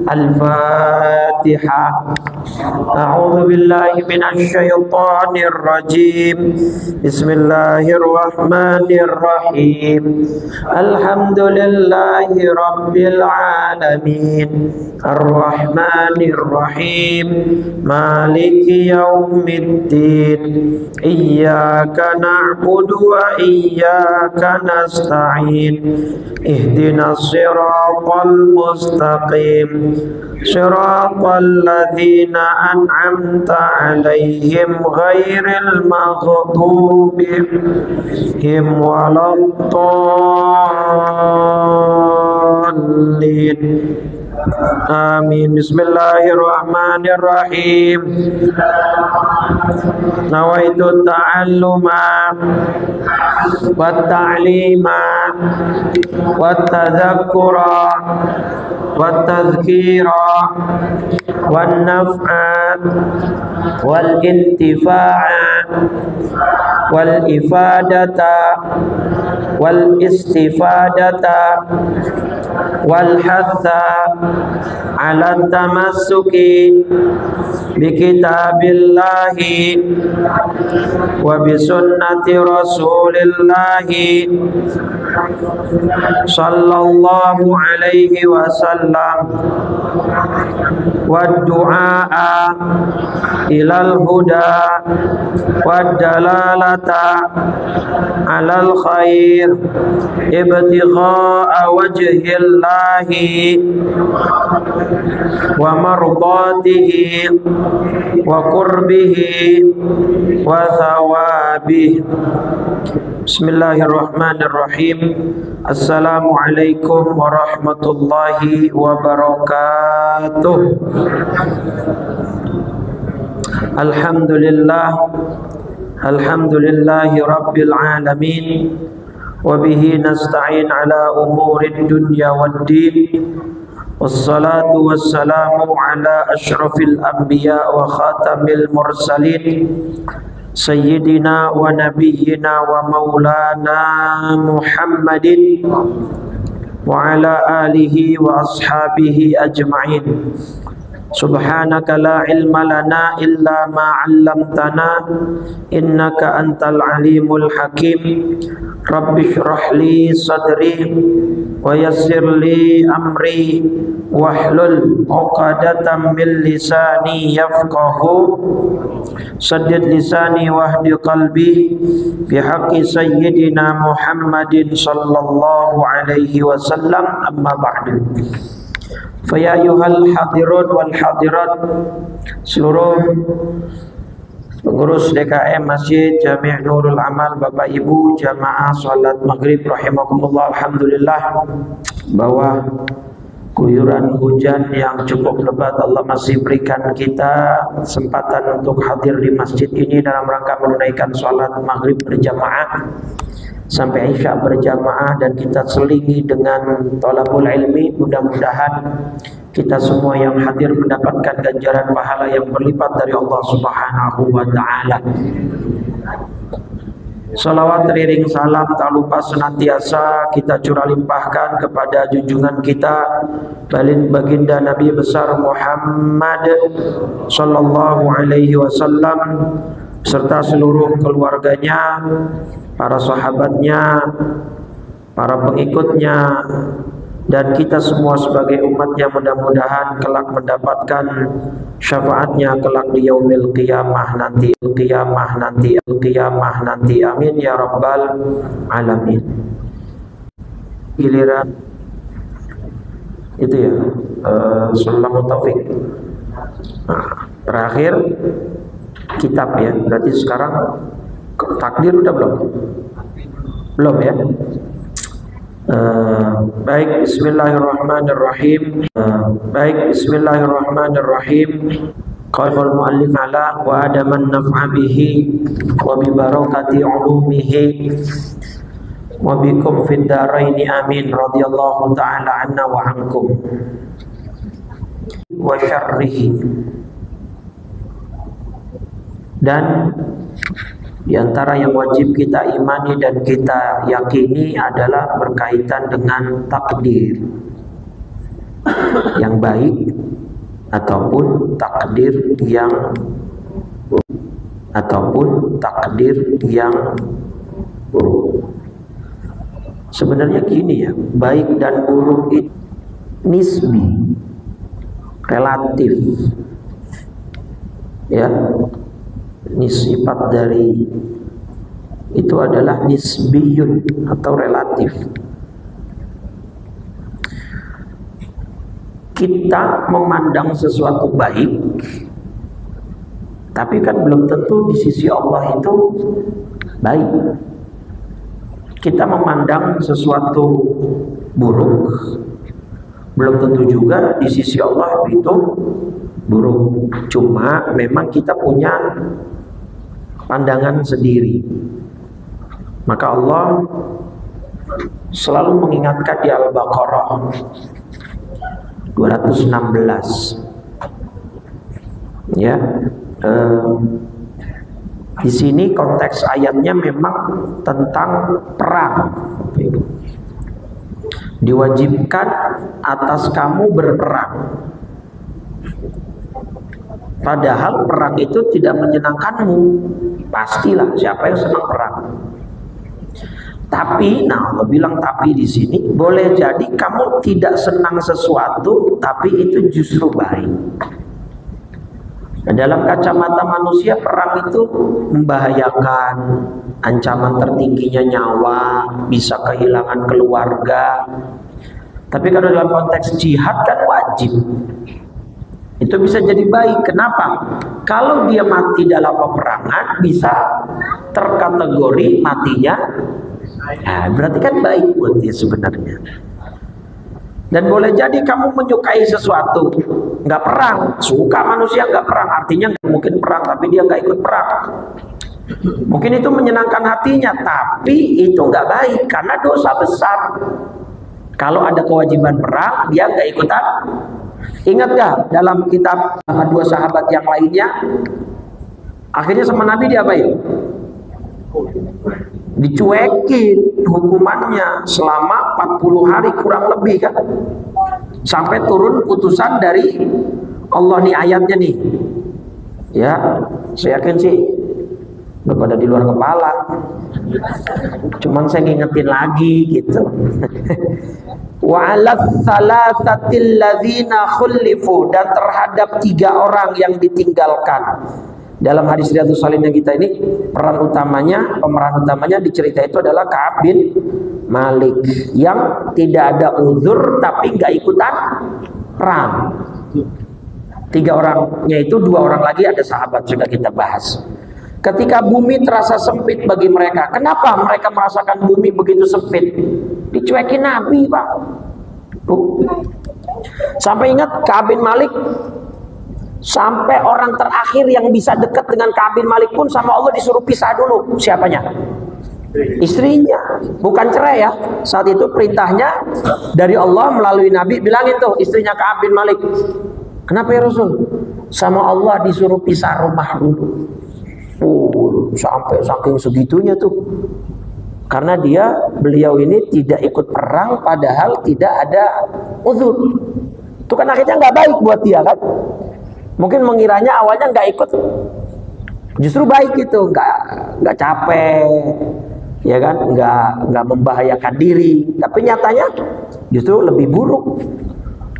Al-Fatihah. A'udzu billahi minasy syaithanir rajim. Bismillahirrahmanirrahim. Alhamdulillahi rabbil alamin. Ar-Rahmanir Rahim. Maliki yaumiddin. Iyyaka na'budu wa iyyaka nasta'in. Ihdinas siratal mustaqim. Siratal ladzina an'amta 'alaihim ghairil maghdubi 'alaihim waladdallin. Amin. Bismillahirrahmanirrahim. Nawaitu ta'alluma wa ta'lima wa tadhakkura wa tadhkira wa naf'a wal intifa'a wal ifadata wal istifadata wal hatha ala tamassuki bi kitabillahi wa bi sunnati rasulillahi sallallahu alaihi wasallam wa du'a ilal huda wa dalalata alal khair ibtigha'a wajhillahi wa mardatihi wa qurbihi wa thawabihi. Bismillahirrahmanirrahim. Assalamualaikum warahmatullahi wabarakatuh. Alhamdulillahi rabbil alamin. Wabihi nasta'in ala umurid dunya waddin. Wassalatu wassalamu ala ashrafil anbiya wa khatamil mursalin. Sayyidina wa nabiyyina wa maulana Muhammadin wa ala alihi wa ashabihi ajma'in. Subhanaka la ilma lana illa ma 'allamtana innaka antal alimul hakim. Rabbi shrah li sadri wa yassir li amri wahlul 'uqdatam min lisani yafqahu saddid lisani wahdi qalbi bihaqqi sayyidina Muhammadin sallallahu alaihi wasallam. Amma ba'du. Faya ayyuhal hadirun wal hadirat, seluruh pengurus DKM Masjid Jami' Nurul Amal, Bapak Ibu jamaah salat maghrib rahimakumullah. Alhamdulillah bahwa guyuran hujan yang cukup lebat Allah masih berikan kita kesempatan untuk hadir di masjid ini dalam rangka menunaikan salat maghrib berjamaah sampai isya berjamaah, dan kita selingi dengan thalabul ilmi. Mudah-mudahan kita semua yang hadir mendapatkan ganjaran pahala yang berlipat dari Allah Subhanahu wa taala. Salawat teriring salam tak lupa senantiasa kita curah limpahkan kepada junjungan kita baginda Nabi besar Muhammad sallallahu alaihi wasallam serta seluruh keluarganya, para sahabatnya, para pengikutnya, dan kita semua sebagai umatnya. Mudah-mudahan kelak mendapatkan syafaatnya kelak di yaumil qiyamah nanti, amin ya rabbal alamin. Giliran itu ya, Sallallahu Taufik. Nah, terakhir kitab ya, berarti sekarang takdir udah belum ya? Baik, bismillahirrahmanirrahim. Qala al-muallif ala wa adaman naf'a bihi wa bi barakati ulumihi wa bikum fid daraini amin. Radhiyallahu ta'ala anna wa ankum wa syarrihi. Dan di antara yang wajib kita imani dan kita yakini adalah berkaitan dengan takdir. yang baik ataupun takdir yang buruk. Sebenarnya gini ya, baik dan buruk itu nisbi, relatif. Ya, sifat dari itu adalah nisbiyun atau relatif. Kita memandang sesuatu baik, tapi kan belum tentu di sisi Allah itu baik. Kita memandang sesuatu buruk, belum tentu juga di sisi Allah itu buruk. Cuma memang kita punya pandangan sendiri. Maka Allah selalu mengingatkan di Al-Baqarah 216. Ya, di sini konteks ayatnya memang tentang perang. Diwajibkan atas kamu berperang. Padahal perang itu tidak menyenangkanmu. Pastilah siapa yang senang perang. Tapi, Allah bilang tapi di sini boleh jadi kamu tidak senang sesuatu, tapi itu justru baik. Nah, dalam kacamata manusia perang itu membahayakan, ancaman tertingginya nyawa, bisa kehilangan keluarga. Tapi kalau dalam konteks jihad kan wajib. Itu bisa jadi baik. Kenapa? Kalau dia mati dalam peperangan bisa terkategori matinya. Nah, berarti kan baik buat dia sebenarnya. Dan boleh jadi kamu menyukai sesuatu, nggak perang, suka manusia nggak perang, artinya nggak mungkin perang tapi dia nggak ikut perang. Mungkin itu menyenangkan hatinya, tapi itu nggak baik karena dosa besar. Kalau ada kewajiban perang, dia nggak ikutan. Ingat gak dalam kitab sama dua sahabat yang lainnya, akhirnya sama Nabi diapain? Dicuekin hukumannya selama 40 hari kurang lebih kan, sampai turun putusan dari Allah. Nih ayatnya nih ya, saya yakin sih udah pada di luar kepala, cuman saya ngingetin lagi gitu. Wa 'alats salasatil ladzina khulifu, dan terhadap 3 orang yang ditinggalkan. Dalam hadis Riyadhus Shalihin yang kita ini, pemeran utamanya dicerita itu adalah Ka'ab bin Malik yang tidak ada uzur tapi nggak ikutan perang. 3 orangnya itu, 2 orang lagi ada sahabat, sudah kita bahas. Ketika bumi terasa sempit bagi mereka, kenapa mereka merasakan bumi begitu sempit? Dicuekin Nabi, Pak. Sampai ingat Ka'ab bin Malik, sampai orang terakhir yang bisa dekat dengan Ka'ab bin Malik pun sama Allah disuruh pisah dulu. Siapanya? Istrinya. Bukan cerai ya. Saat itu perintahnya dari Allah melalui Nabi, bilangin tuh istrinya Ka'ab bin Malik, kenapa ya Rasul? Sama Allah disuruh pisah rumah dulu. Sampai saking segitunya tuh. Karena beliau ini tidak ikut perang padahal tidak ada uzur. Itu kan akhirnya nggak baik buat dia kan. Mungkin mengiranya awalnya nggak ikut, justru baik itu, nggak capek, ya kan, nggak membahayakan diri. Tapi nyatanya justru lebih buruk.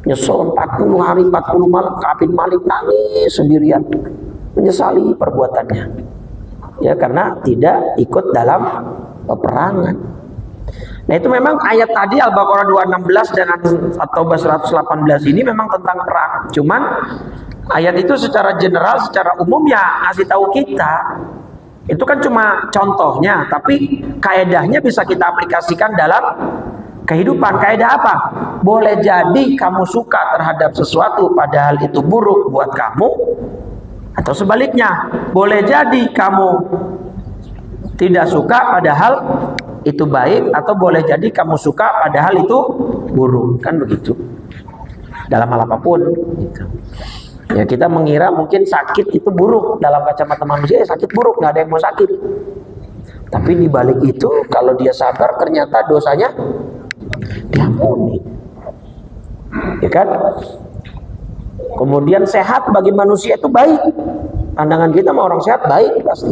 Nyesel 40 hari 40 malam, Ka'ab bin Malik nangis sendirian, menyesali perbuatannya. Ya karena tidak ikut dalam peperangan. Nah itu memang ayat tadi Al-Baqarah 216 dan At-Taubah 118 ini memang tentang perang. Cuman ayat itu secara general, secara umum ya ngasih tahu kita. Itu kan cuma contohnya, tapi kaedahnya bisa kita aplikasikan dalam kehidupan. Kaedah apa? Boleh jadi kamu suka terhadap sesuatu padahal itu buruk buat kamu, atau sebaliknya, boleh jadi kamu tidak suka padahal itu baik, atau boleh jadi kamu suka padahal itu buruk, kan begitu. Dalam hal apapun gitu. Ya kita mengira mungkin sakit itu buruk, dalam kacamata manusia ya sakit buruk, nggak ada yang mau sakit. Tapi di balik itu kalau dia sabar ternyata dosanya diampuni. ya kan? Kemudian sehat bagi manusia itu baik. Pandangan kita sama orang sehat baik pasti.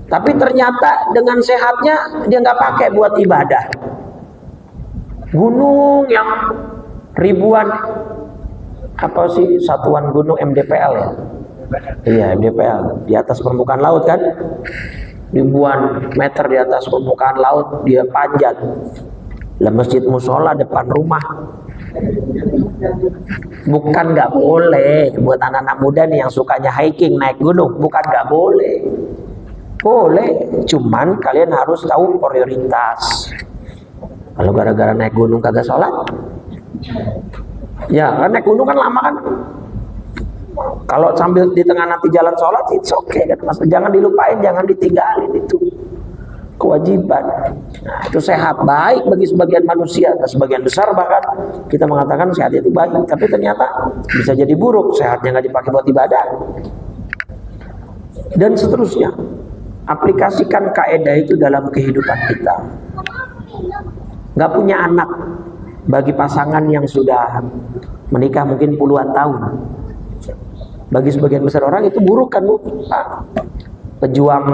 Tapi ternyata dengan sehatnya dia nggak pakai buat ibadah. Gunung yang ribuan, apa sih satuan gunung MDPL ya? Iya MDPL, di atas permukaan laut kan? Ribuan meter di atas permukaan laut dia panjat. Lah masjid musola depan rumah. Bukan nggak boleh buat anak-anak muda nih yang sukanya hiking naik gunung, bukan nggak boleh. Boleh, cuman kalian harus tahu prioritas. Kalau gara-gara naik gunung kagak sholat, ya kan naik gunung kan lama kan. Kalau sambil di tengah nanti jalan sholat, it's okay kan. Mas, jangan dilupain, jangan ditinggalin, itu kewajiban. Nah, itu sehat baik bagi sebagian manusia, dan sebagian besar bahkan kita mengatakan sehat itu baik, tapi ternyata bisa jadi buruk, sehatnya nggak dipakai buat ibadah dan seterusnya. Aplikasikan kaidah itu dalam kehidupan kita. Nggak punya anak, bagi pasangan yang sudah menikah mungkin puluhan tahun, bagi sebagian besar orang itu buruk kan Bu? Pejuang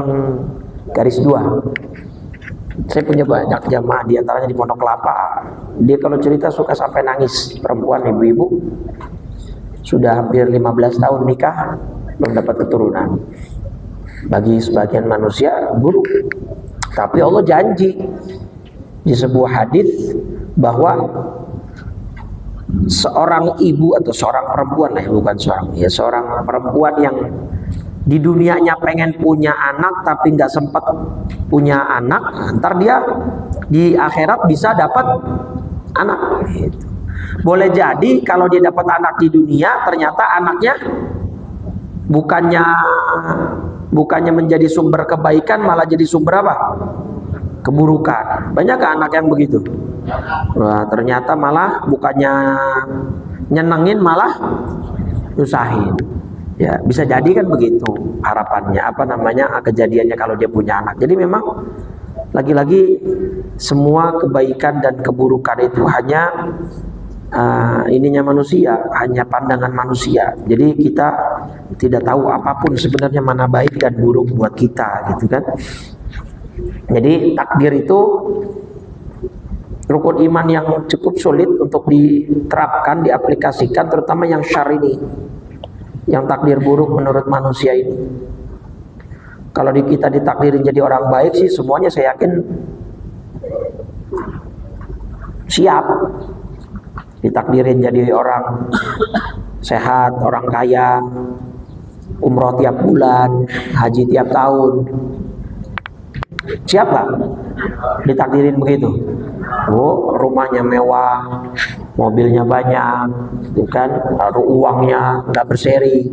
garis 2. Saya punya banyak jamaah, diantaranya di Pondok Kelapa. Dia kalau cerita suka sampai nangis. Perempuan, ibu-ibu sudah hampir 15 tahun nikah belum dapat keturunan. Bagi sebagian manusia buruk. Tapi Allah janji di sebuah hadis bahwa seorang ibu atau seorang perempuan lah, bukan seorang perempuan yang di dunianya pengen punya anak tapi nggak sempat punya anak, ntar dia di akhirat bisa dapat anak. Boleh jadi kalau dia dapat anak di dunia, ternyata anaknya bukannya menjadi sumber kebaikan, malah jadi sumber apa? Keburukan. Banyak gak anak yang begitu? Wah, ternyata malah bukannya nyenengin, malah nyusahin. Ya, bisa jadi kan begitu harapannya, kejadiannya kalau dia punya anak. Jadi memang lagi-lagi semua kebaikan dan keburukan itu hanya ininya manusia, hanya pandangan manusia. Jadi kita tidak tahu apapun sebenarnya mana baik dan buruk buat kita, gitu kan. Jadi takdir itu rukun iman yang cukup sulit untuk diterapkan, diaplikasikan, terutama yang syar ini, yang takdir buruk menurut manusia ini. Kalau kita ditakdirin jadi orang baik sih semuanya saya yakin siap. Ditakdirin jadi orang sehat, orang kaya, umroh tiap bulan, haji tiap tahun, siap gak? Ditakdirin begitu. Oh, rumahnya mewah, mobilnya banyak, gitu kan? Lalu uangnya nggak berseri,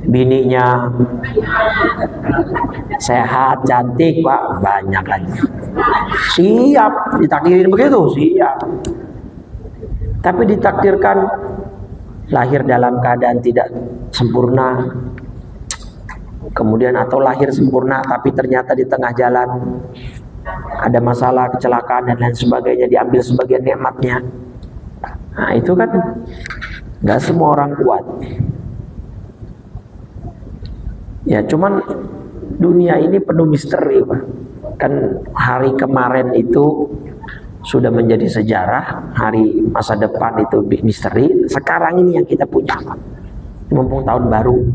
bininya sehat, cantik, Pak, banyak aja. Siap, ditakdirin begitu, siap. Tapi ditakdirkan lahir dalam keadaan tidak sempurna, kemudian atau lahir sempurna tapi ternyata di tengah jalan ada masalah, kecelakaan dan lain sebagainya, diambil sebagian nikmatnya. Nah itu kan nggak semua orang kuat. Ya cuman dunia ini penuh misteri, Pak. Kan hari kemarin itu sudah menjadi sejarah, hari masa depan itu misteri. Sekarang ini yang kita punya, Pak. Mumpung tahun baru,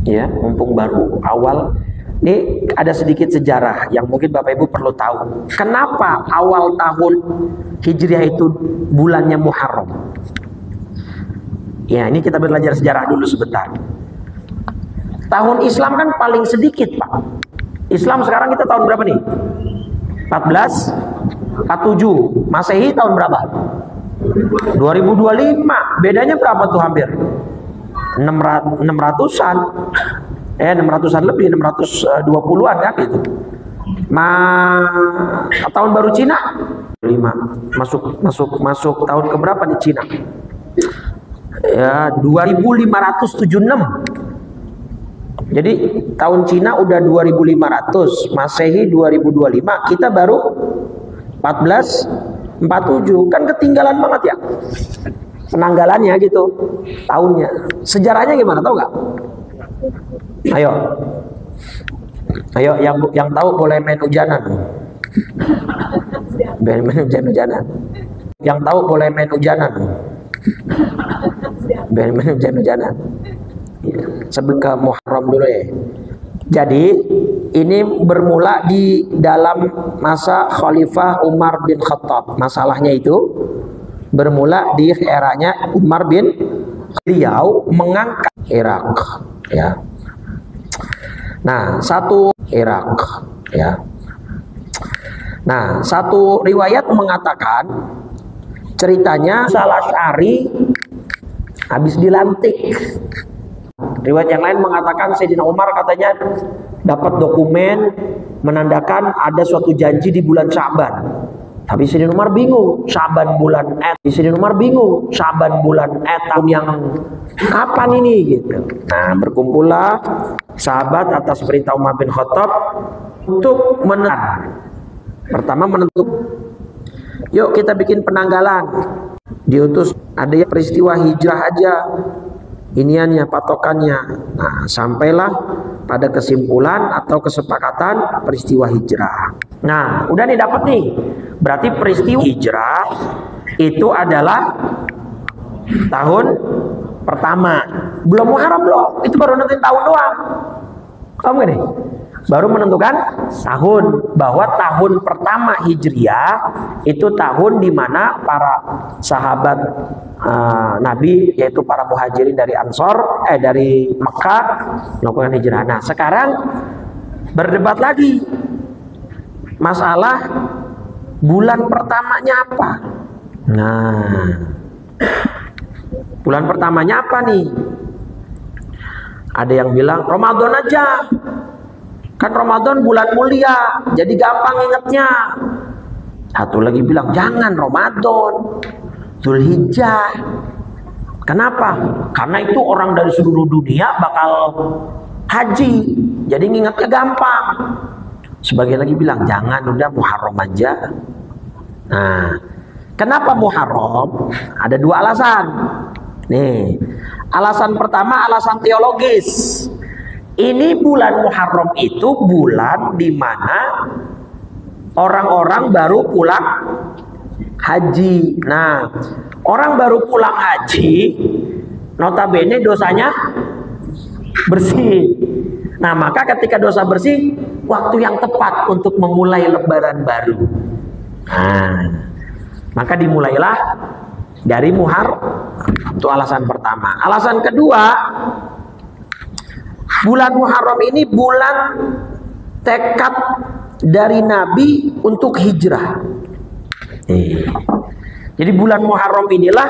ya, mumpung baru awal. Ini ada sedikit sejarah yang mungkin Bapak Ibu perlu tahu. Kenapa awal tahun Hijriah itu bulannya Muharram? Ya, ini kita belajar sejarah dulu sebentar. Tahun Islam kan paling sedikit, Pak. Islam sekarang kita tahun berapa nih? 1447. Masehi tahun berapa? 2025. Bedanya berapa tuh hampir? 600-an. 600-an lebih, 620-an ya gitu. Tahun baru Cina 5. Masuk tahun keberapa di Cina? Ya, 2576. Jadi tahun Cina udah 2500, Masehi 2025, kita baru 47, kan ketinggalan banget ya penanggalannya gitu, tahunnya. Sejarahnya gimana, tahu nggak? Ayo, yang tahu boleh main hujanan. Main hujan-hujanan. Yang tahu boleh main hujanan. Main hujan-hujanan. Sebelum ke Muharram dulu ya. Jadi ini bermula di dalam masa Khalifah Umar bin Khattab. Masalahnya itu bermula di eranya Umar bin Khattab. Beliau mengangkat Irak, ya. Nah, satu Irak, ya. Nah, satu riwayat mengatakan ceritanya Salah Syari habis dilantik. Riwayat yang lain mengatakan Sayyidina Umar katanya dapat dokumen menandakan ada suatu janji di bulan Sya'ban. Tapi Sayyidina Umar bingung, Sya'ban bulan Sayyidina Umar bingung, Sya'ban bulan tahun yang kapan ini gitu. Nah, berkumpullah sahabat atas perintah Umar bin Khattab untuk pertama menentukan, yuk kita bikin penanggalan. Diutus, ada yang peristiwa hijrah aja iniannya, patokannya. Nah, sampailah pada kesimpulan atau kesepakatan peristiwa hijrah. Nah, udah nih dapat nih. Berarti peristiwa hijrah itu adalah tahun pertama. Belum Muharram belum. Itu baru nentuin tahun doang. Kamu nih? Baru menentukan tahun, bahwa tahun pertama Hijriah itu tahun di mana para sahabat Nabi, yaitu para muhajirin dari dari Mekah melakukan hijrah. Nah, sekarang berdebat lagi masalah bulan pertamanya apa. Nah, bulan pertamanya apa nih? Ada yang bilang Ramadan aja. Kan Ramadan bulan mulia, jadi gampang ingatnya. Satu lagi bilang jangan Ramadan, Zulhijjah. Kenapa? Karena itu orang dari seluruh dunia bakal haji, jadi ngingatnya gampang. Sebagian lagi bilang jangan, udah Muharram aja. Nah, kenapa Muharram? Ada dua alasan. Nih, alasan pertama alasan teologis. Ini bulan Muharram itu bulan di mana orang-orang baru pulang haji. Nah, orang baru pulang haji, notabene dosanya bersih. Nah, maka ketika dosa bersih, waktu yang tepat untuk memulai lebaran baru. Nah, maka dimulailah dari Muharram. Itu alasan pertama. Alasan kedua, bulan Muharram ini bulan tekad dari Nabi untuk hijrah. Jadi bulan Muharram inilah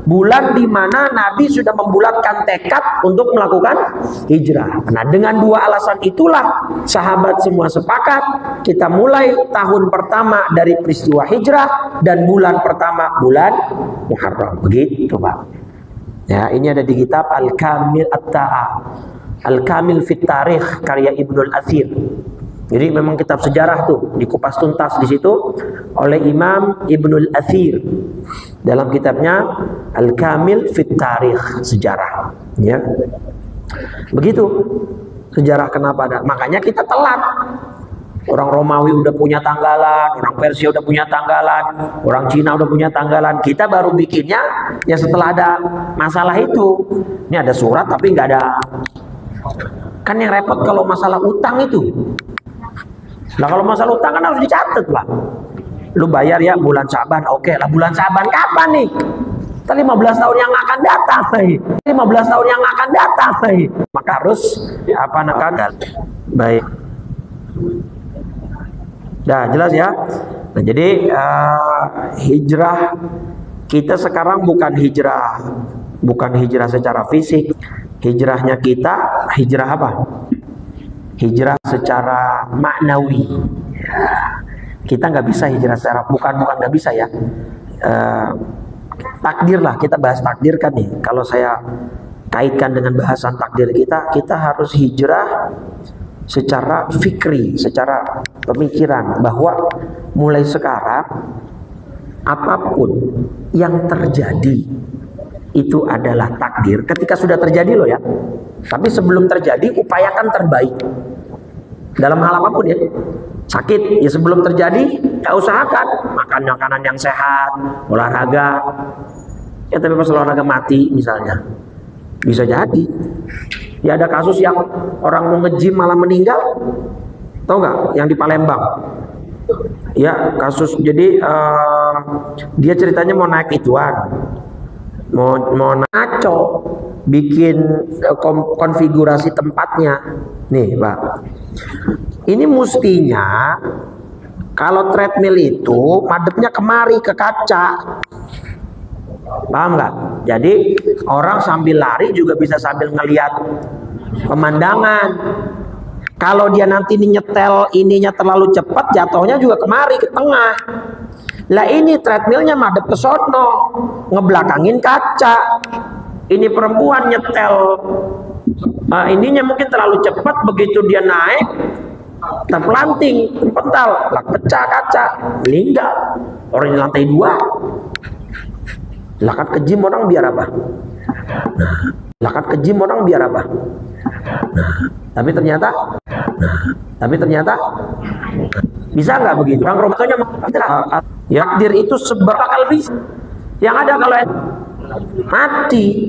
bulan di mana Nabi sudah membulatkan tekad untuk melakukan hijrah. Nah, dengan dua alasan itulah sahabat semua sepakat kita mulai tahun pertama dari peristiwa hijrah dan bulan pertama bulan Muharram. Begitu, Pak. Ya, ini ada di kitab Al-Kamil Al-Kamil fit Tarikh karya Ibnul Athir. Jadi memang kitab sejarah tuh dikupas tuntas di situ oleh Imam Ibnul Athir dalam kitabnya Al-Kamil fit Tarikh, sejarah. Ya, begitu sejarah kenapa ada. Makanya kita telat. Orang Romawi udah punya tanggalan, orang Persia udah punya tanggalan, orang Cina udah punya tanggalan. Kita baru bikinnya ya setelah ada masalah itu. Ini ada surat tapi nggak ada. Kan yang repot kalau masalah utang itu. Nah, kalau masalah utang kan harus dicatat lah. Lu bayar ya bulan Sya'ban, oke lah. Bulan Sya'ban kapan nih? 15 tahun yang akan datang nih. 15 tahun yang akan datang nih. Maka harus apa nakal. Baik. Dah jelas ya. Nah, jadi hijrah kita sekarang bukan hijrah secara fisik. Hijrahnya kita hijrah apa? Hijrah secara maknawi. Kita nggak bisa hijrah secara bukan nggak bisa ya. Takdir lah, kita bahas takdir kan nih. Kalau saya kaitkan dengan bahasan takdir kita harus hijrah secara fikri, secara pemikiran bahwa mulai sekarang apapun yang terjadi itu adalah takdir. Ketika sudah terjadi loh ya. Tapi sebelum terjadi upayakan terbaik. Dalam hal apapun ya. Sakit ya sebelum terjadi ya usahakan makan makanan yang sehat, olahraga. Ya tapi pas olahraga mati misalnya. Bisa jadi. Ya ada kasus yang orang mau nge-gym malah meninggal. Tahu nggak? Yang di Palembang. Ya kasus jadi dia ceritanya mau naik ituan. Mau ngaco bikin konfigurasi tempatnya. Nih, Pak. Ini mestinya kalau treadmill itu madepnya kemari ke kaca. Paham nggak? Jadi orang sambil lari juga bisa sambil ngelihat pemandangan. Kalau dia nanti nyetel ininya terlalu cepat, jatuhnya juga kemari ke tengah. Lah ini treadmillnya madep ke sono, ngebelakangin kaca. Ini perempuan nyetel ininya mungkin terlalu cepat, begitu dia naik terpelanting, terpental, lah pecah kaca, meninggal. Orang di lantai 2. Lah kan ke gym orang biar apa? Lah kan ke gym orang biar apa? Tapi ternyata bisa nggak begitu? Orang Romatonnya ya takdir itu sebakal bisa. Yang ada kalau mati.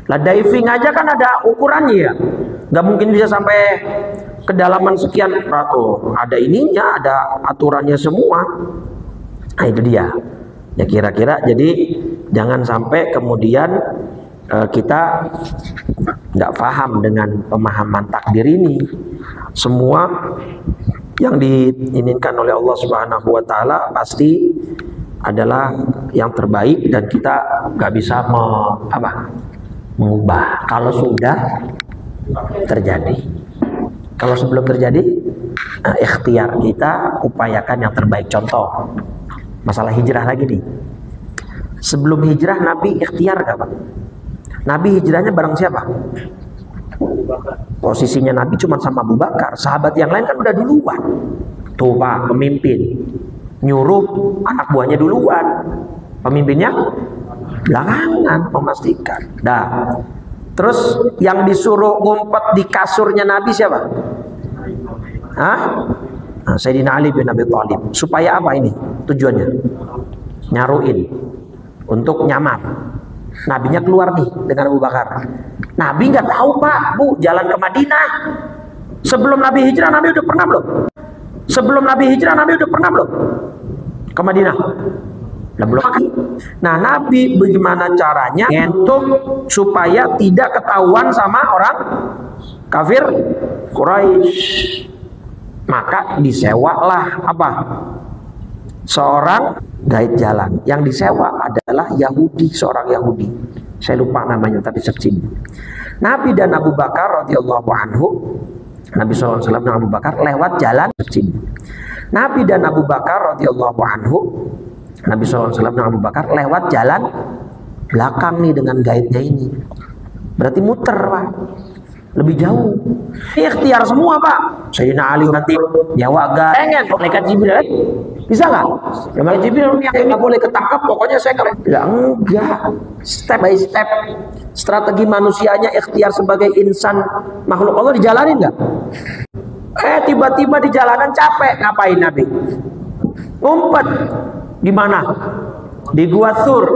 Lah diving aja kan ada ukurannya ya. Nggak mungkin bisa sampai kedalaman sekian. Oh, ada ininya, ada aturannya semua. Nah itu dia. Ya kira-kira jadi jangan sampai kemudian kita nggak paham dengan pemahaman takdir ini. Semua yang diinginkan oleh Allah Subhanahu wa taala pasti adalah yang terbaik dan kita nggak bisa mengubah kalau sudah terjadi. Kalau sebelum terjadi, ikhtiar kita upayakan yang terbaik. Contoh masalah hijrah lagi nih. Sebelum hijrah Nabi ikhtiar gak Pak? Nabi hijrahnya bareng siapa? Posisinya Nabi cuma sama Abu Bakar. Sahabat yang lain kan udah duluan. Tuh Pak, pemimpin nyuruh anak buahnya duluan, pemimpinnya belakangan memastikan. Dah. Terus yang disuruh ngumpet di kasurnya Nabi siapa? Hah? Nah, Sayyidina Ali bin Abi Thalib. Supaya apa ini? Tujuannya nyaruin untuk nyamar. Nabinya keluar nih dengan Abu Bakar. Nabi nggak tahu Pak, Bu, jalan ke Madinah. Sebelum Nabi hijrah Nabi udah pernah belum? Sebelum Nabi hijrah Nabi udah pernah belum ke Madinah? Nah, belum. Nah, Nabi bagaimana caranya untuk supaya tidak ketahuan sama orang kafir Quraisy? Maka disewalah apa? Seorang guide jalan. Yang disewa adalah Yahudi, seorang Yahudi. Saya lupa namanya tapi searching. Nabi dan Abu Bakar radhiyallahu anhu, Nabi SAW dan Abu Bakar lewat jalan searching. Nabi dan Abu Bakar radhiyallahu anhu, Nabi SAW dan Abu Bakar lewat jalan belakang nih dengan guide-nya ini. Berarti muter Pak, lebih jauh. Ikhtiar semua Pak. Sayyidina Ali nanti nyawa guide. Pengen malaikat Jibril bisa nggak? Ya malaikat Jibril yang nggak boleh ketangkap. Pokoknya saya nggak. Ya enggak. Step by step. Strategi manusianya ikhtiar sebagai insan makhluk Allah dijalanin nggak? Tiba-tiba di jalanan capek. Ngapain Nabi? Ngumpet. Di mana? Di Gua Tsur.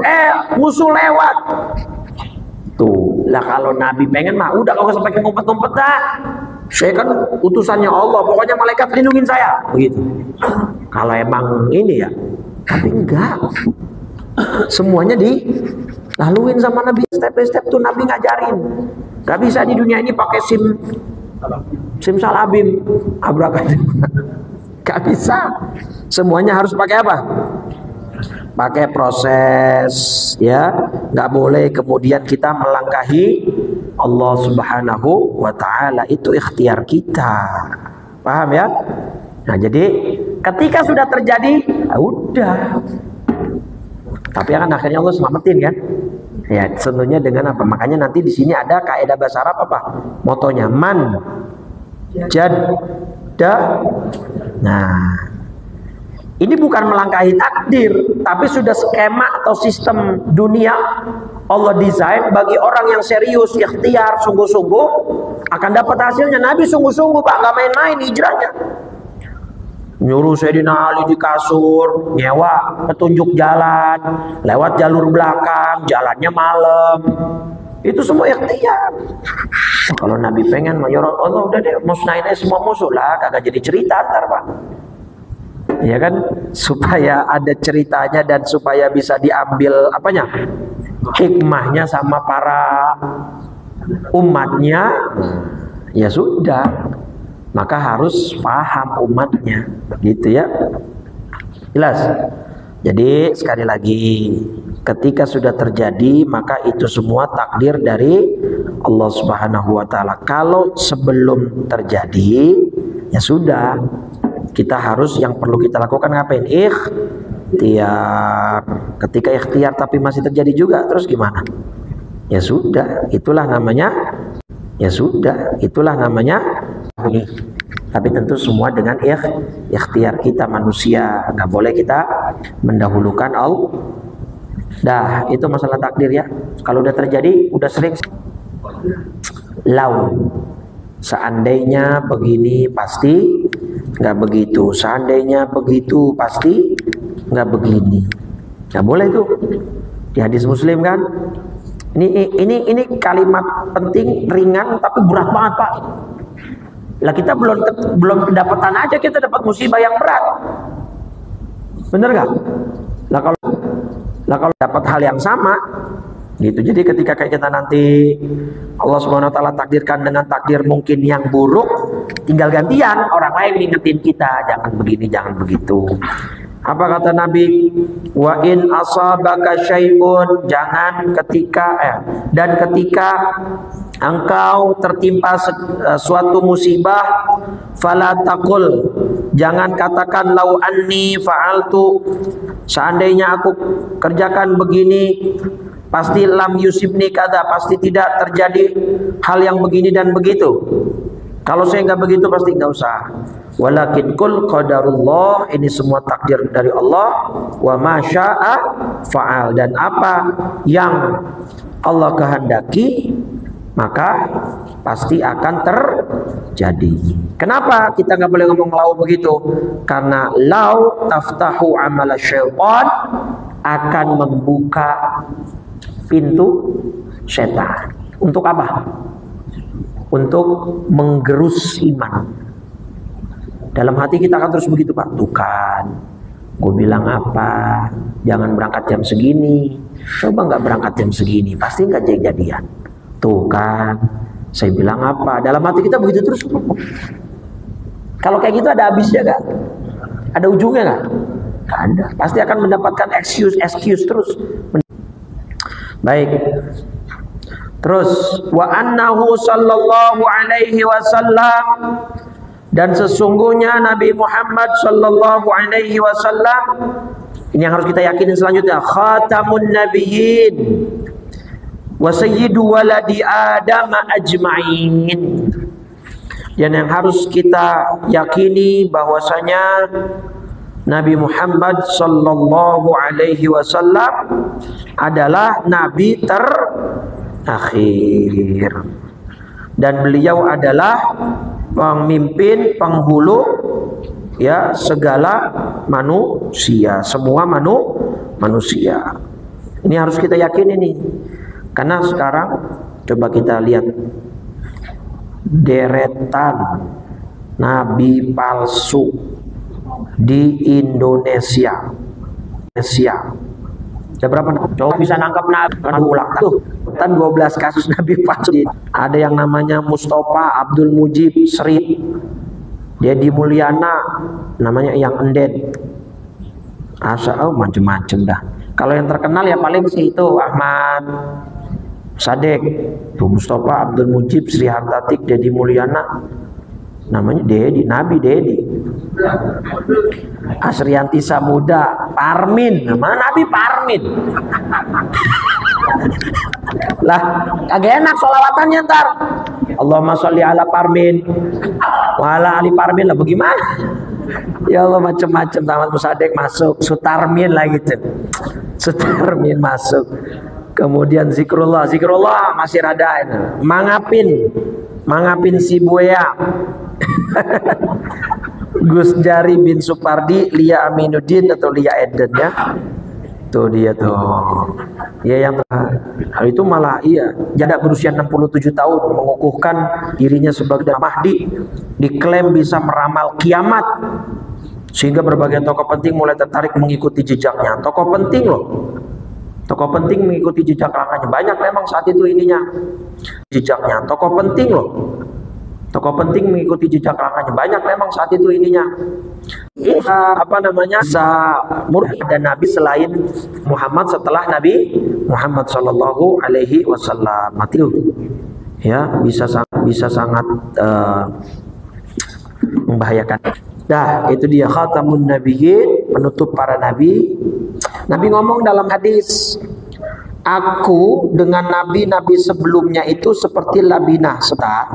Musuh lewat. Tuh, lah kalau Nabi pengen mah udah kau usah pakai ngumpet-ngumpet dah. Saya kan utusannya Allah, pokoknya malaikat lindungin saya, begitu. Kalau emang ini ya, tapi enggak. Semuanya dilaluin sama Nabi, step by step tuh Nabi ngajarin. Gak bisa di dunia ini pakai simsalabim, abrakadabra. Gak bisa. Semuanya harus pakai apa? Pakai proses, ya. Nggak boleh kemudian kita melangkahi Allah Subhanahu wa ta'ala. Itu ikhtiar kita. Paham ya? Nah jadi ketika sudah terjadi, udah. Tapi kan akhirnya Allah selamatin kan? Ya tentunya dengan apa? Makanya nanti di sini ada kaidah bahasa Arab apa? Motonya man jadda. Nah Ini bukan melangkahi takdir, tapi sudah skema atau sistem dunia Allah desain bagi orang yang serius, ikhtiar, sungguh-sungguh akan dapat hasilnya. Nabi sungguh-sungguh Pak, nggak main-main hijrahnya. Nyuruh Sayyidina Ali di kasur, nyewa petunjuk jalan, lewat jalur belakang, jalannya malam. Itu semua ikhtiar. Kalau Nabi pengen menyuruh Allah, udah deh musnahin semua musuh lah, kagak jadi cerita ntar Pak. Ya kan, supaya ada ceritanya dan supaya bisa diambil apanya, hikmahnya sama para umatnya. Ya sudah, maka harus paham umatnya, gitu ya. Jelas. Jadi sekali lagi, ketika sudah terjadi maka itu semua takdir dari Allah Subhanahu wa taala. Kalau sebelum terjadi, ya sudah, kita harus, yang perlu kita lakukan ngapain? Ikhtiar. Ketika ikhtiar tapi masih terjadi juga, terus gimana? Ya sudah, itulah namanya tapi tentu semua dengan ikhtiar kita manusia. Nggak boleh kita mendahulukan Allah. Dah, itu masalah takdir ya. Kalau udah terjadi, udah sering. Seandainya begini pasti nggak begitu, seandainya begitu pasti nggak begini. Nggak boleh tuh. Di hadis Muslim kan, ini kalimat penting, ringan tapi berat banget Pak. Lah kita belum kedapatan aja, kita dapat musibah yang berat. Bener nggak? Lah kalau dapat hal yang sama gitu. Jadi ketika kayak kita nanti Allah Subhanahu wa taala takdirkan dengan takdir mungkin yang buruk, tinggal gantian orang lain ngingetin kita, jangan begini, jangan begitu. Apa kata Nabi? Wa in asabaka syai'un, jangan ketika engkau tertimpa suatu musibah, fala taqul, jangan katakan lau anni fa'altu, seandainya aku kerjakan begini pasti lam yusibni kada, pasti tidak terjadi hal yang begini dan begitu. Kalau saya nggak begitu pasti nggak usah. Walakin kul qadarullah, ini semua takdir dari Allah. Wa ma syaa fa'al, dan apa yang Allah kehendaki maka pasti akan terjadi. Kenapa kita nggak boleh ngomong lau begitu? Karena lau taftahu amala syaitan, akan membuka pintu setan. Untuk apa? Untuk menggerus iman. Dalam hati kita akan terus begitu Pak. Tuh kan, gue bilang apa? Jangan berangkat jam segini. Coba nggak berangkat jam segini, pasti nggak jadi-jadian. Tuh kan, saya bilang apa? Dalam hati kita begitu terus. Kalau kayak gitu ada habisnya nggak? Ada ujungnya nggak? Nggak ada. Pasti akan mendapatkan excuse terus. Baik. Terus wa annahu sallallahu alaihi wasallam, dan sesungguhnya Nabi Muhammad sallallahu alaihi wasallam, ini yang harus kita yakini selanjutnya, khatamun nabiyyin wa sayyidu waladi adam ajma'in. Dan yang harus kita yakini bahwasanya Nabi Muhammad sallallahu alaihi wasallam adalah nabi terakhir, dan beliau adalah pemimpin penghulu ya segala manusia, semua manusia. Ini harus kita yakini nih. Karena sekarang coba kita lihat deretan nabi palsu di Indonesia. Ada berapa? Coba bisa nangkap nabi ulang tuh. Kan 12 kasus nabi palsu. Ada yang namanya Mustafa Abdul Mujib Sri, dia di Mulyana, namanya yang Enden. Macem-macem dah. Kalau yang terkenal ya paling sih itu Ahmad Sadek, tuh Mustafa Abdul Mujib Sri Hartatik, dia di Mulyana, namanya Dedi, Nabi Dedi. Asrianti Samuda, Parmin, nama Nabi Parmin. Lah, kagak enak sholawatannya ntar. Allahumma sholli ala Parmin wa ala ali Parmin, lah bagaimana? Ya Allah, macam-macam. Tamat Musadek masuk, Sutarmin lagi tuh. Sutarmin masuk. Kemudian zikrullah masih rada itu. Mangapin si Buaya. Gus Jari bin Supardi, Lia Aminuddin atau Lia Eden ya. Tuh dia tuh. Ya yang hal itu malah iya, janda berusia 67 tahun mengukuhkan dirinya sebagai Mahdi, diklaim bisa meramal kiamat. Sehingga berbagai tokoh penting mulai tertarik mengikuti jejaknya. Tokoh penting loh. Tokoh penting mengikuti jejak langkahnya. Banyak memang saat itu ininya jejaknya. Tokoh penting loh. Tokoh penting mengikuti jejak langkahnya. Banyak memang saat itu ininya. Murid dan Nabi selain Muhammad setelah Nabi Muhammad Shallallahu Alaihi Wasallam. Itu ya bisa sangat membahayakan. Dah, itu dia khatamun nabiyyin, penutup para nabi. Nabi ngomong dalam hadis, aku dengan nabi-nabi sebelumnya itu seperti labinah serta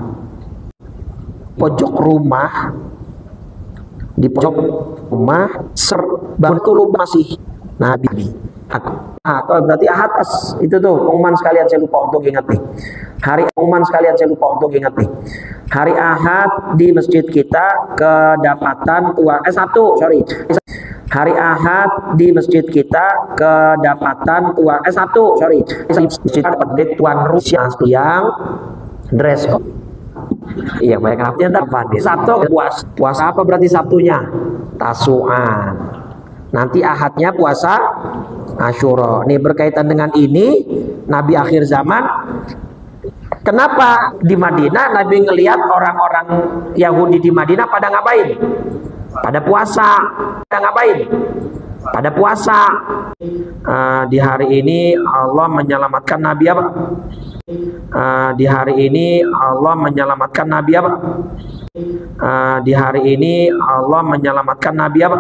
pojok rumah, di pojok rumah betul masih nabi. Atau berarti ahad pas itu tuh pengumuman sekalian saya lupa untuk ingat nih. Hari Ahad di masjid kita kedapatan Hari Ahad di masjid kita kedapatan masjid tuan Rusia yang dress code. Iya, banyak artinya apa nih? Sabtu puasa apa berarti Sabtunya? Tasu'an. Nanti Ahadnya puasa Asyura. Nih berkaitan dengan ini, Nabi akhir zaman. Kenapa di Madinah Nabi ngelihat orang-orang Yahudi di Madinah pada ngapain? Pada puasa. Pada puasa. Di hari ini Allah menyelamatkan Nabi apa? Di hari ini Allah menyelamatkan Nabi apa? Di hari ini Allah menyelamatkan Nabi apa?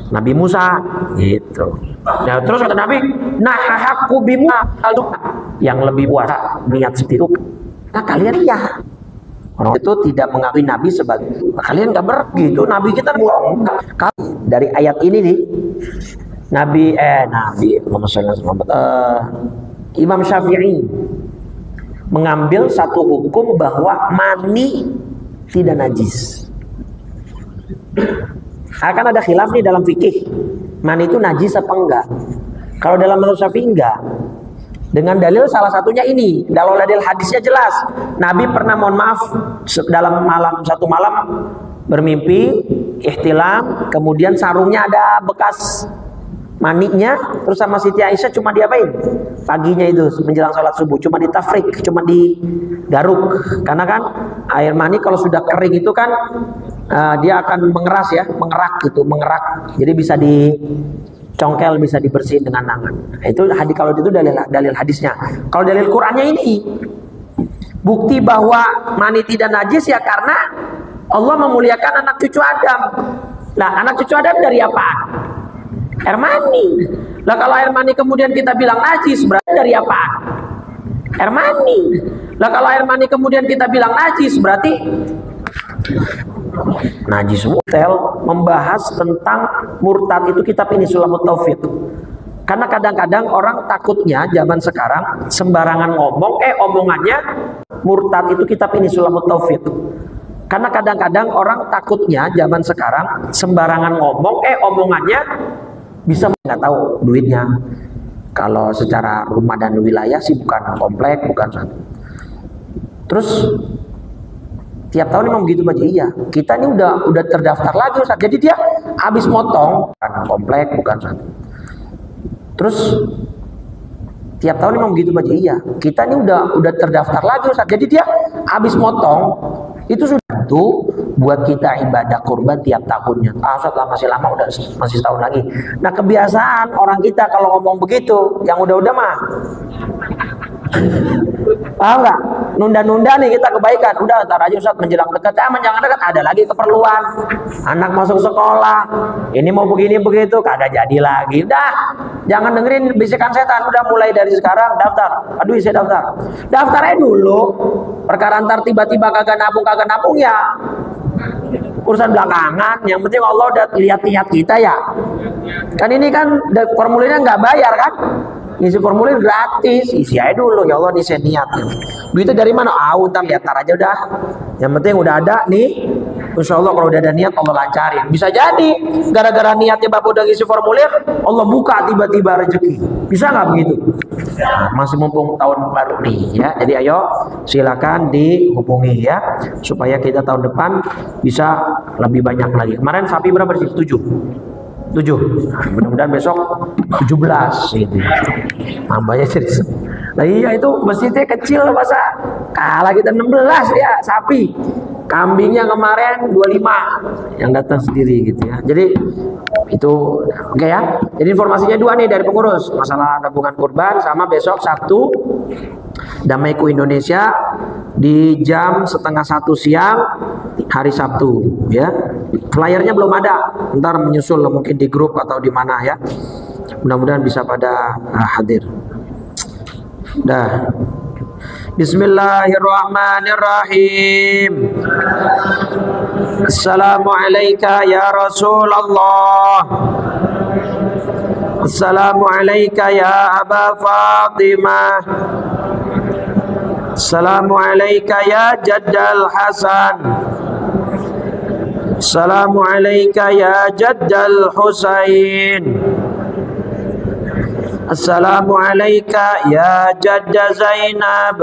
Nabi Musa gitu. Nah, terus kata Nabi, nahaku bimusa, yang lebih puasa niat seperti itu. Nah, kalian ya orang itu tidak mengakui Nabi sebagai kalian nggak begitu. Nabi kita bohong. Dari ayat ini nih, Nabi Imam Syafi'i mengambil satu hukum bahwa mani tidak najis. Akan ada khilaf nih dalam fikih, mani itu najis apa enggak. Kalau dalam menurut Syafi'i enggak. Dengan dalil salah satunya ini. Kalau dalil hadisnya jelas, Nabi pernah mohon maaf dalam satu malam bermimpi ihtilam, kemudian sarungnya ada bekas maninya, terus sama Siti Aisyah cuma diapain? Paginya itu menjelang sholat subuh cuma ditafrik, cuma digaruk. Karena kan air mani kalau sudah kering itu kan dia akan mengeras ya, mengerak. Jadi bisa dicongkel, bisa dibersihin dengan tangan. Itu hadis, kalau itu dalil hadisnya. Kalau dalil Qur'annya ini bukti bahwa mani tidak najis ya karena Allah memuliakan anak cucu Adam. Nah, anak cucu Adam dari apaan? Air mani. Lah kalau air mani kemudian kita bilang najis, berarti dari apaan? Air mani. Lah kalau air mani kemudian kita bilang najis, berarti najis. Mutel membahas tentang murtad itu kitab ini Sulamut Taufid. Karena kadang-kadang orang takutnya zaman sekarang sembarangan ngomong, omongannya murtad itu kitab ini Sulamut Taufid. Karena kadang-kadang orang takutnya zaman sekarang sembarangan ngomong, omongannya bisa nggak tahu duitnya. Kalau secara rumah dan wilayah sih bukan komplek, bukan satu. Terus tiap tahun emang begitu aja. Iya, kita ini udah terdaftar lagi Ustaz. Jadi dia habis motong, bukan komplek, bukan satu. Terus tiap tahun emang begitu aja. Iya, kita ini udah terdaftar lagi Ustaz. Jadi dia habis motong, itu sudah tuh buat kita ibadah kurban tiap tahunnya. Ustaz lah masih lama, masih setahun lagi. Nah, kebiasaan orang kita kalau ngomong begitu, yang udah-udah mah paham nggak? Nunda-nunda nih kita kebaikan. Udah ntar aja Ustaz, menjelang dekat. Menjelang dekat ada lagi keperluan. Anak masuk sekolah. Ini mau begini begitu, kagak jadi lagi. Udah, jangan dengerin bisikan setan. Udah mulai dari sekarang daftar. Aduh, saya daftar. Daftarnya dulu. Perkara ntar tiba-tiba kagak nabung ya urusan belakangan. Yang penting Allah udah lihat niat kita ya. Kan ini kan formulirnya nggak bayar kan? Ngisi formulir gratis, isi aja dulu, ya Allah nih saya niat. Duitnya dari mana? Ntar lihat aja udah. Yang penting udah ada nih. Insya Allah kalau udah ada niat Allah lancarin. Bisa jadi gara-gara niatnya Bapak udah ngisi formulir, Allah buka tiba-tiba rezeki. Bisa nggak begitu? Nah, masih mumpung tahun baru nih ya. Jadi ayo silakan dihubungi ya, supaya kita tahun depan bisa lebih banyak lagi. Kemarin sapi berapa sih? 7. Mudah-mudahan besok 17 gitu. Tambahnya serius. Nah iya itu masjidnya kecil masa kalah kita 16 ya sapi. Kambingnya kemarin 25 yang datang sendiri gitu ya. Jadi itu oke ya. Jadi informasinya 2 nih dari pengurus, masalah tabungan kurban sama besok Sabtu Damaiku Indonesia di jam 12:30 siang hari Sabtu ya. Flyernya belum ada, ntar menyusul mungkin di grup atau di mana ya. Mudah-mudahan bisa pada hadir. Dah. Bismillahirrahmanirrahim. Assalamualaikum ya Rasulullah. Assalamualaikum ya Aba Fatimah. Assalamualaikum ya Jaddal Hasan. Assalamualaikum ya Jaddal Husain. Assalamualaikum ya Jadda Zainab.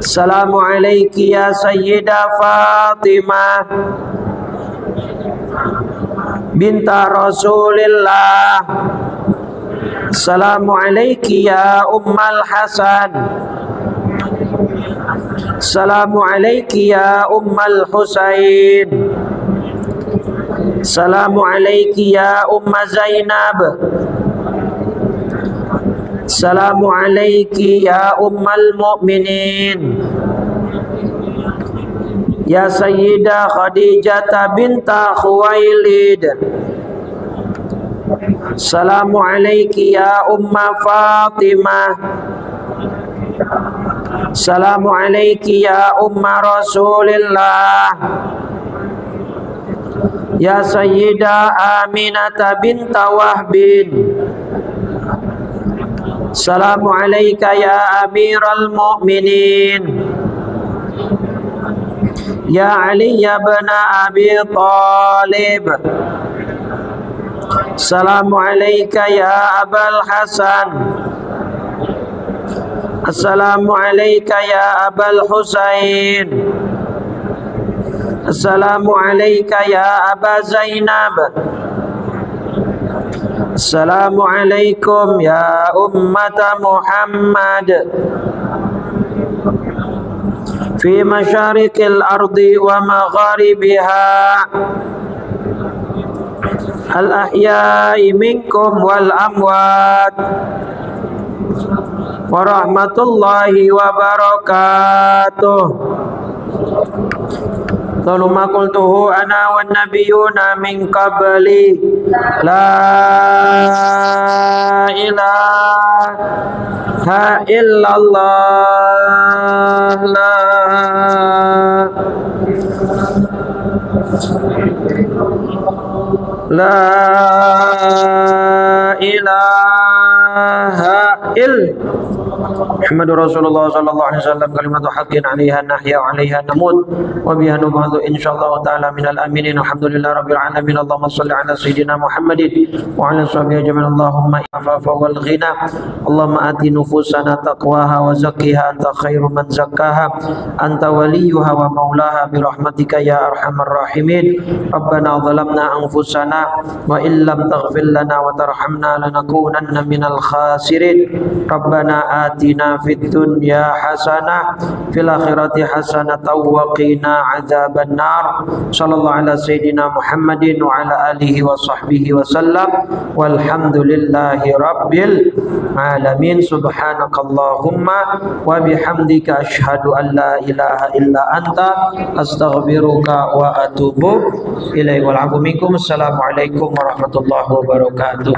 Assalamualaikum ya Sayyidah Fatimah binta Rasulillah. Assalamualaikum ya Ummal Hasan. Assalamualaikum ya Ummal Husain. Assalamualaikum ya Umma Zainab. Assalamualaikum ya Ummal Mu'minin. Ya Sayyidah Khadijah binta Khuwailid. Assalamualaikum ya Umma Fatimah. Assalamualaikum ya Umma Rasulillah. Ya Sayyidah Aminah binta Wahbin. Assalamualaikum ya Amiral Mu'minin. Ya Ali bin Abi Talib. Assalamualaikum ya Abul Hasan. Assalamualaikum ya Abul Husain. Assalamualaikum ya Aba Zainab. Assalamualaikum ya ummata Muhammad fi masyariqil ardi wa magharibiha al ahya'i minkum wal amwat wa rahmatullahi wa barakatuh. Toluma qultuhu ana wan nabiyuna min qabli la ilaha illallah la ilaha illallah Muhammadur Rasulullah sallallahu alaihi wasallam kalimatu haqqin 'alaiha nahya wa 'alaiha namut wa biha nub'atsu insyaallah taala minal aminin. Alhamdulillah rabbil alamin. Allahumma shalli ala sayyidina Muhammadin wa ala sahbihi ajma'in. Allahumma afafa wal ghina. Allahumma ati nufusana taqwaha wa zakkiha anta khairu man zakkaha anta waliyuha wa maulaha bi rahmatika ya arhamar rahimin. Rabbana zalamna anfusana wa illam taghfir lana wa tarhamna lanakunanna minal khasirin. Rabbana atina fid dunya hasanah fil akhirati hasanah wa qina adzaban nar. Sallallahu ala sayyidina Muhammadin wa ala alihi wa sahbihi wa sallam. Walhamdulillahi rabbil alamin. Subhanakallahumma wa bihamdika asyhadu an la ilaha illa anta astaghfiruka wa atubu ilaik. Wal 'afwu minkum. Assalamualaikum warahmatullahi wabarakatuh.